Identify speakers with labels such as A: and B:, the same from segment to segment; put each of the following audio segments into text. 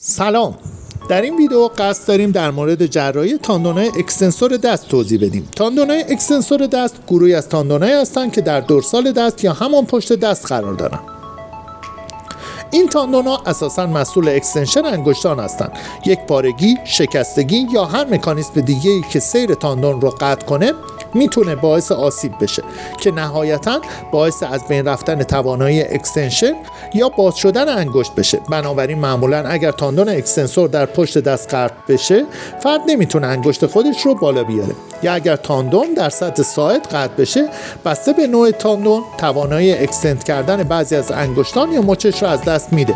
A: سلام. در این ویدیو قصد داریم در مورد جراحی تاندونای اکستنسور دست توضیح بدیم. تاندونای اکستنسور دست گروهی از تاندونایی هستند که در دورسال دست یا همان پشت دست قرار دارند. این تاندونا اساساً مسئول اکستنشن انگشتان هستند. یک پارگی، شکستگی یا هر مکانیزم دیگه‌ای که سیر تاندون رو قطع کنه میتونه باعث آسیب بشه که نهایتاً باعث از بین رفتن توانایی اکستنشن یا باز شدن انگشت بشه. بنابراین معمولاً اگر تاندون اکستنسور در پشت دست قطع بشه، فرد نمیتونه انگشت خودش رو بالا بیاره. یا اگر تاندون در سطح ساعد قطع بشه، بسته به نوع تاندون توانایی اکستند کردن بعضی از انگشتان یا مچش رو از دست میده.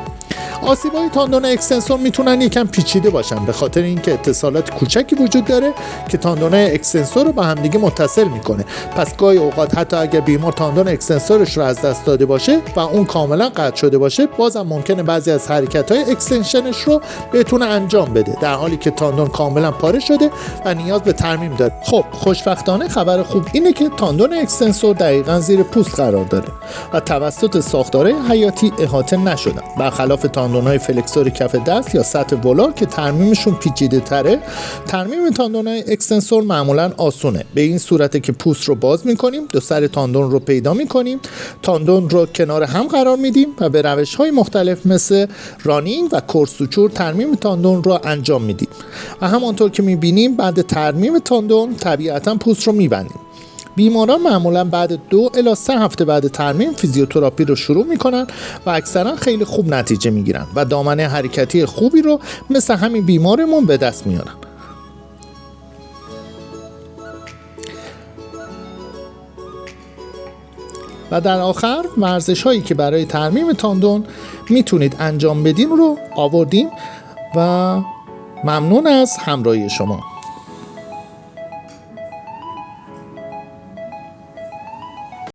A: آسیب‌های تاندون اکستنسور میتونن یکم پیچیده باشن، به خاطر اینکه اتصالات کوچکی وجود داره که تاندونای اکستنسور رو با همدیگه متصل میکنه. پس گاهی اوقات حتی اگر بیمار تاندون اکستنسورش رو از دست داده باشه و اون کاملا قطع شده باشه، بازم ممکنه بعضی از حرکت‌های اکستنشنش رو بتونه انجام بده، در حالی که تاندون کاملا پاره شده و نیاز به ترمیم داره. خب خوشبختانه خبر خوب اینه که تاندون اکستنسور دقیقاً زیر پوست قرار داره و توسط ساختارهای حیاتی احاطه نشدن، برخلاف تاندونای فلکسور کف دست یا سطح ولار که ترمیمشون پیچیده تره. ترمیم تاندونای اکستنسور معمولا آسونه. به این صورته که پوست رو باز میکنیم، دو سر تاندون رو پیدا میکنیم، تاندون رو کنار هم قرار میدیم و به روش‌های مختلف مثل رانینگ و کورسوچور ترمیم تاندون رو انجام میدیم و همانطور که میبینیم بعد ترمیم تاندون طبیعتا پوست رو میبندیم. بیماران معمولا بعد 2 الی 3 هفته بعد ترمیم فیزیوتراپی رو شروع میکنن و اکثرا خیلی خوب نتیجه میگیرن و دامنه حرکتی خوبی رو مثل همین بیمارمون به دست میارن. و در آخر ورزش هایی که برای ترمیم تاندون میتونید انجام بدین رو آوردیم و ممنون از همراهی شما.